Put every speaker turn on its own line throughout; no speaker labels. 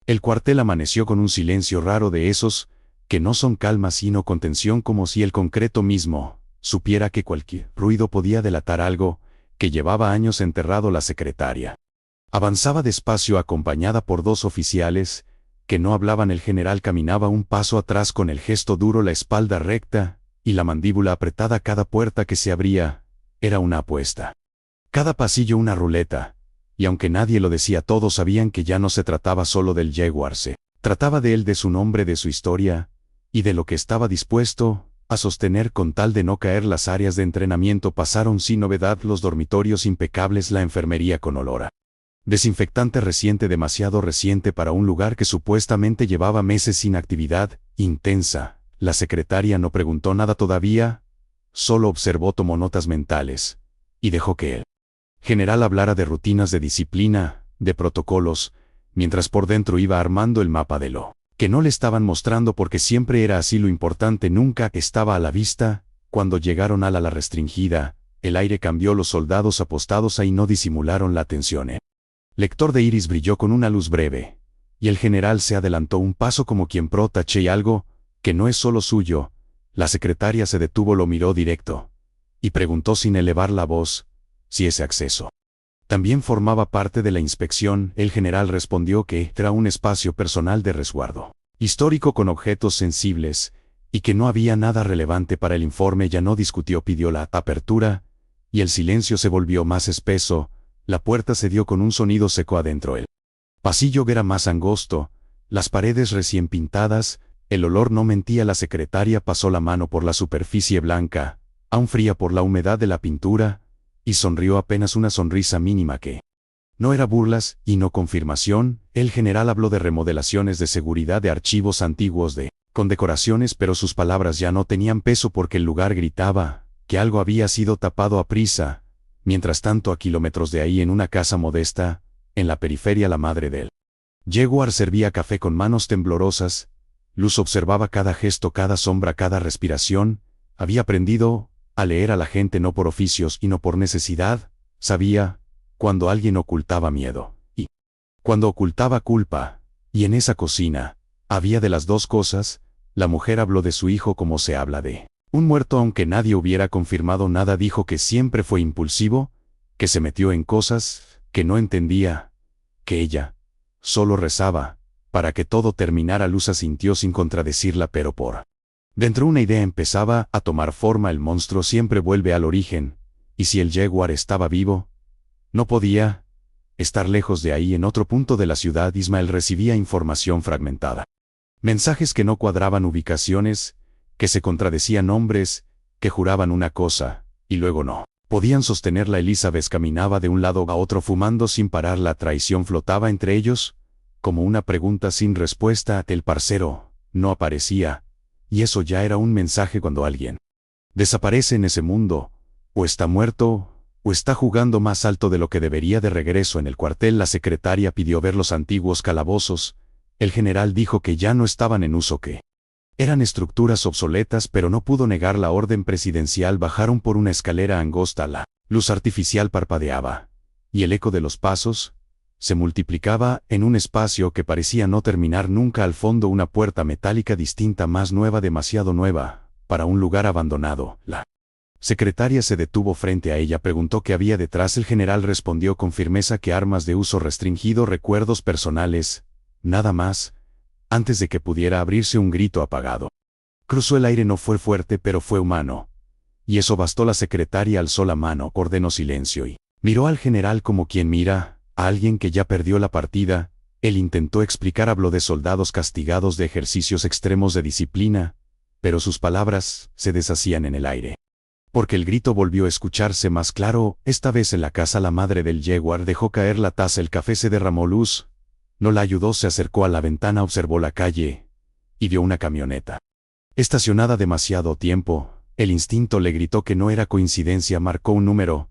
El cuartel amaneció con un silencio raro de esos, que no son calma sino contención, como si el concreto mismo supiera que cualquier ruido podía delatar algo, que llevaba años enterrado la secretaria. Avanzaba despacio acompañada por dos oficiales, que no hablaban. El general caminaba un paso atrás con el gesto duro, la espalda recta, y la mandíbula apretada. Cada puerta que se abría era una apuesta. Cada pasillo una ruleta, y aunque nadie lo decía, todos sabían que ya no se trataba solo del Jaguar, se trataba de él, de su nombre, de su historia, y de lo que estaba dispuesto a sostener con tal de no caer. Las áreas de entrenamiento pasaron sin novedad, los dormitorios impecables, la enfermería con olor a desinfectante reciente, demasiado reciente para un lugar que supuestamente llevaba meses sin actividad intensa. La secretaria no preguntó nada todavía, solo observó, tomó notas mentales, y dejó que el general hablara de rutinas, de disciplina, de protocolos, mientras por dentro iba armando el mapa de lo que no le estaban mostrando, porque siempre era así. Lo importante nunca estaba a la vista. Cuando llegaron al ala restringida, el aire cambió, los soldados apostados ahí no disimularon la atención. El lector de iris brilló con una luz breve, y el general se adelantó un paso como quien protege algo que no es solo suyo. La secretaria se detuvo, lo miró directo, y preguntó sin elevar la voz si ese acceso también formaba parte de la inspección. El general respondió que era un espacio personal de resguardo histórico con objetos sensibles, y que no había nada relevante para el informe. Ya no discutió, pidió la apertura, y el silencio se volvió más espeso. La puerta se dio con un sonido seco adentro. El pasillo era más angosto, las paredes recién pintadas, el olor no mentía. La secretaria pasó la mano por la superficie blanca, aún fría por la humedad de la pintura, y sonrió, apenas una sonrisa mínima que no era burlas y no confirmación. El general habló de remodelaciones, de seguridad, de archivos antiguos, de condecoraciones, pero sus palabras ya no tenían peso porque el lugar gritaba que algo había sido tapado a prisa. Mientras tanto, a kilómetros de ahí, en una casa modesta, en la periferia, la madre del Jaguar servía café con manos temblorosas. Luz observaba cada gesto, cada sombra, cada respiración. Había aprendido a leer a la gente no por oficios y no por necesidad. Sabía cuando alguien ocultaba miedo y cuando ocultaba culpa. Y en esa cocina había de las dos cosas. La mujer habló de su hijo como se habla de un muerto, aunque nadie hubiera confirmado nada. Dijo que siempre fue impulsivo, que se metió en cosas que no entendía, que ella solo rezaba para que todo terminara. Luz asintió sin contradecirla, pero por dentro una idea empezaba a tomar forma. El monstruo siempre vuelve al origen, y si el Jaguar estaba vivo, no podía estar lejos de ahí, en otro punto de la ciudad. Ismael recibía información fragmentada, mensajes que no cuadraban, ubicaciones que se contradecían, nombres que juraban una cosa y luego no podían sostenerla. Elizabeth caminaba de un lado a otro fumando sin parar. La traición flotaba entre ellos como una pregunta sin respuesta. El parcero no aparecía, y eso ya era un mensaje. Cuando alguien desaparece en ese mundo, o está muerto, o está jugando más alto de lo que debería. De regreso en el cuartel, la secretaria pidió ver los antiguos calabozos. El general dijo que ya no estaban en uso, que eran estructuras obsoletas, pero no pudo negar la orden presidencial. Bajaron por una escalera angosta. La luz artificial parpadeaba, y el eco de los pasos se multiplicaba en un espacio que parecía no terminar nunca. Al fondo, una puerta metálica distinta, más nueva, demasiado nueva para un lugar abandonado. La secretaria se detuvo frente a ella, preguntó qué había detrás. El general respondió con firmeza que armas de uso restringido, recuerdos personales, nada más. Antes de que pudiera abrirse, un grito apagado cruzó el aire. No fue fuerte, pero fue humano, y eso bastó. La secretaria alzó la mano, ordenó silencio y miró al general como quien mira a alguien que ya perdió la partida. Él intentó explicar, habló de soldados castigados, de ejercicios extremos de disciplina, pero sus palabras se deshacían en el aire, porque el grito volvió a escucharse más claro. Esta vez en la casa, la madre del Jaguar dejó caer la taza, el café se derramó. Luz no la ayudó, se acercó a la ventana, observó la calle y vio una camioneta estacionada demasiado tiempo. El instinto le gritó que no era coincidencia. Marcó un número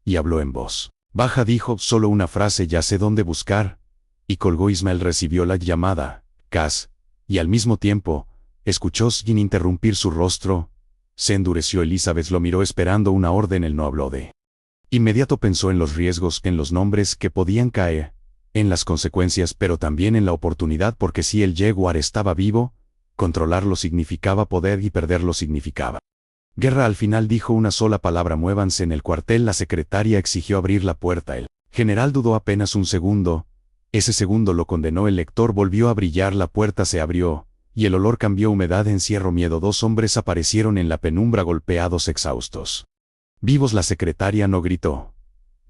y habló en voz baja. Dijo solo una frase: ya sé dónde buscar, y colgó. Ismael recibió la llamada, Cas, y al mismo tiempo escuchó sin interrumpir. Su rostro se endureció. Elizabeth lo miró esperando una orden. Él no habló de inmediato, pensó en los riesgos, en los nombres que podían caer, en las consecuencias pero también en la oportunidad, porque si el Jaguar estaba vivo, controlarlo significaba poder y perderlo significaba guerra. Al final dijo una sola palabra: muévanse. En el cuartel la secretaria exigió abrir la puerta. El general dudó apenas un segundo. Ese segundo lo condenó. El lector volvió a brillar, la puerta se abrió, y el olor cambió: humedad, encierro, miedo. Dos hombres aparecieron en la penumbra, golpeados, exhaustos. Vivos. La secretaria no gritó,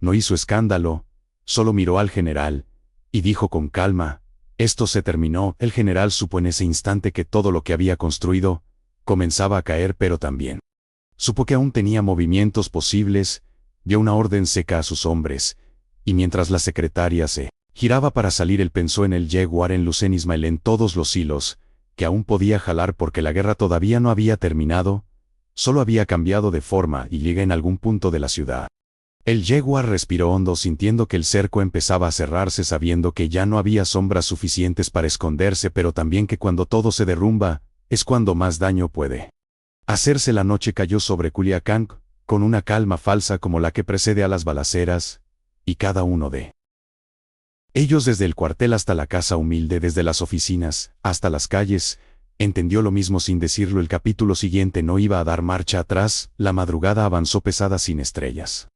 no hizo escándalo, solo miró al general, y dijo con calma: esto se terminó. El general supo en ese instante que todo lo que había construido comenzaba a caer, pero también supo que aún tenía movimientos posibles. Dio una orden seca a sus hombres, y mientras la secretaria se giraba para salir, él pensó en el Jaguar, en Lucen Ismael, en todos los hilos que aún podía jalar, porque la guerra todavía no había terminado, solo había cambiado de forma y llega en algún punto de la ciudad. El Jaguar respiró hondo, sintiendo que el cerco empezaba a cerrarse, sabiendo que ya no había sombras suficientes para esconderse, pero también que cuando todo se derrumba, es cuando más daño puede hacerse. La noche cayó sobre Culiacán, con una calma falsa como la que precede a las balaceras, y cada uno de ellos, desde el cuartel hasta la casa humilde, desde las oficinas hasta las calles, entendió lo mismo sin decirlo: el capítulo siguiente no iba a dar marcha atrás. La madrugada avanzó pesada, sin estrellas,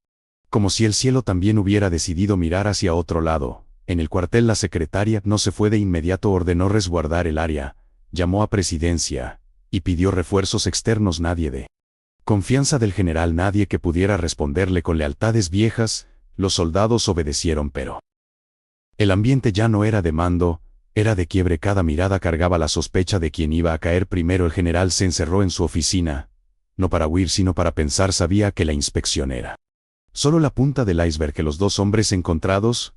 como si el cielo también hubiera decidido mirar hacia otro lado. En el cuartel la secretaria no se fue de inmediato, ordenó resguardar el área, llamó a presidencia, y pidió refuerzos externos. Nadie de confianza del general, nadie que pudiera responderle con lealtades viejas. Los soldados obedecieron, pero el ambiente ya no era de mando, era de quiebre. Cada mirada cargaba la sospecha de quién iba a caer primero. El general se encerró en su oficina, no para huir sino para pensar. Sabía que la inspección era solo la punta del iceberg, que los dos hombres encontrados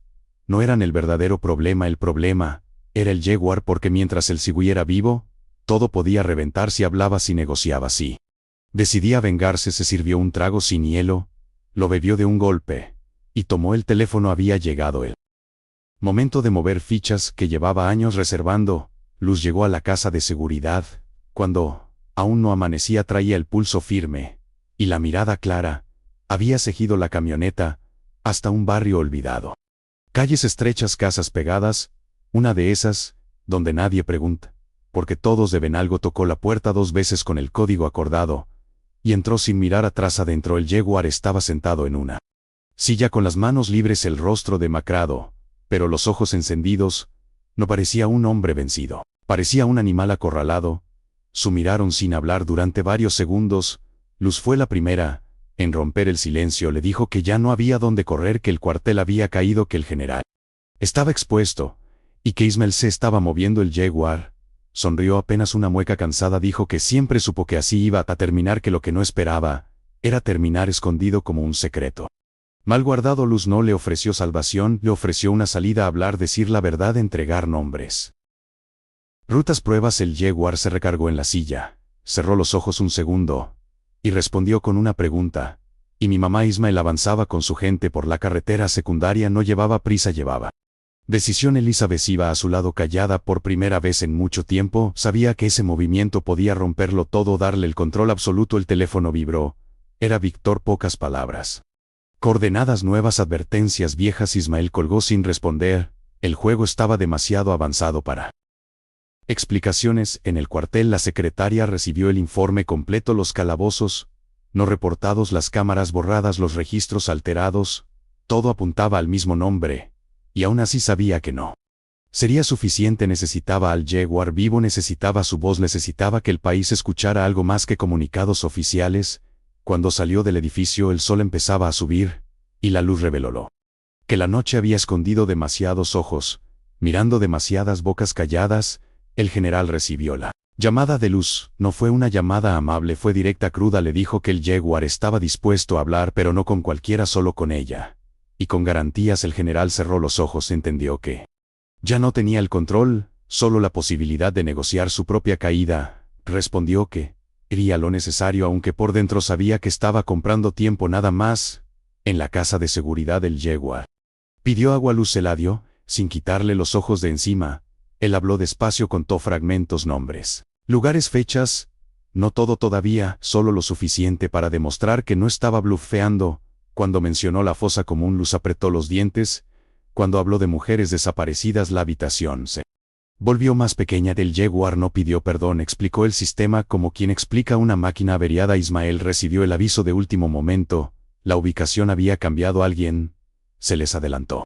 no eran el verdadero problema. El problema era el Jaguar, porque mientras él siguiera vivo, todo podía reventar. Si hablaba, si negociaba, si decidía vengarse. Se sirvió un trago sin hielo, lo bebió de un golpe, y tomó el teléfono. Había llegado el momento de mover fichas que llevaba años reservando. Luz llegó a la casa de seguridad cuando aún no amanecía. Traía el pulso firme y la mirada clara. Había seguido la camioneta hasta un barrio olvidado. Calles estrechas, casas pegadas, una de esas donde nadie pregunta, porque todos deben algo. Tocó la puerta 2 veces con el código acordado, y entró sin mirar atrás. Adentro el Jaguar estaba sentado en una silla con las manos libres, el rostro demacrado, pero los ojos encendidos. No parecía un hombre vencido, parecía un animal acorralado. Su miraron sin hablar durante varios segundos. Luz fue la primera en romper el silencio. Le dijo que ya no había dónde correr, que el cuartel había caído, que el general estaba expuesto, y que Ismael se estaba moviendo. El Jaguar sonrió, apenas una mueca cansada. Dijo que siempre supo que así iba a terminar, que lo que no esperaba era terminar escondido como un secreto mal guardado. Luz no le ofreció salvación, le ofreció una salida: hablar, decir la verdad, entregar nombres, rutas, pruebas. El Jaguar se recargó en la silla, cerró los ojos un segundo, y respondió con una pregunta: ¿y mi mamá? Ismael avanzaba con su gente por la carretera secundaria. No llevaba prisa, llevaba decisión. Elizabeth iba a su lado, callada por primera vez en mucho tiempo. Sabía que ese movimiento podía romperlo todo, darle el control absoluto. El teléfono vibró. Era Víctor. Pocas palabras, coordenadas nuevas, advertencias viejas. Ismael colgó sin responder. El juego estaba demasiado avanzado para explicaciones. En el cuartel la secretaria recibió el informe completo: los calabozos no reportados, las cámaras borradas, los registros alterados. Todo apuntaba al mismo nombre, y aún así sabía que no sería suficiente. Necesitaba al Jaguar vivo, necesitaba su voz, necesitaba que el país escuchara algo más que comunicados oficiales. Cuando salió del edificio el sol empezaba a subir, y la luz reveló que la noche había escondido demasiados ojos, mirando demasiadas bocas calladas. El general recibió la llamada de Luz. No fue una llamada amable, fue directa, cruda. Le dijo que el Jaguar estaba dispuesto a hablar, pero no con cualquiera, solo con ella, y con garantías. El general cerró los ojos, entendió que ya no tenía el control, solo la posibilidad de negociar su propia caída. Respondió que haría lo necesario, aunque por dentro sabía que estaba comprando tiempo nada más. En la casa de seguridad el Jaguar pidió agua. Luz se la dio, sin quitarle los ojos de encima. Él habló despacio, contó fragmentos, nombres, lugares, fechas. No todo todavía, solo lo suficiente para demostrar que no estaba blufeando. Cuando mencionó la fosa común, Luz apretó los dientes. Cuando habló de mujeres desaparecidas, la habitación se volvió más pequeña. El Jaguar no pidió perdón, explicó el sistema como quien explica una máquina averiada. Ismael recibió el aviso de último momento, la ubicación había cambiado. Alguien se les adelantó.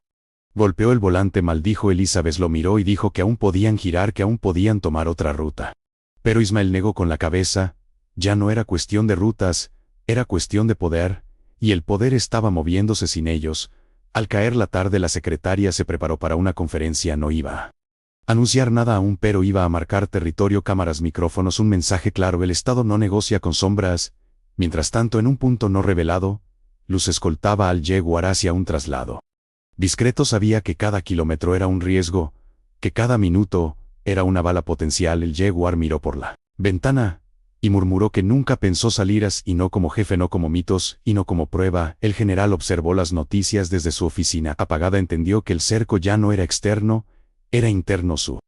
Golpeó el volante, maldijo. Elizabeth lo miró y dijo que aún podían girar, que aún podían tomar otra ruta. Pero Ismael negó con la cabeza. Ya no era cuestión de rutas, era cuestión de poder, y el poder estaba moviéndose sin ellos. Al caer la tarde, la secretaria se preparó para una conferencia. No iba a anunciar nada aún, pero iba a marcar territorio, cámaras, micrófonos, un mensaje claro: el Estado no negocia con sombras. Mientras tanto, en un punto no revelado, Luz escoltaba al Jaguar hacia un traslado discreto. Sabía que cada kilómetro era un riesgo, que cada minuto era una bala potencial. El Jaguar miró por la ventana y murmuró que nunca pensó salir así, y no como jefe, no como mitos, y no como prueba. El general observó las noticias desde su oficina apagada. Entendió que el cerco ya no era externo, era interno. Su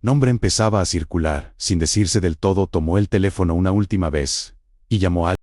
nombre empezaba a circular, sin decirse del todo. Tomó el teléfono una última vez y llamó a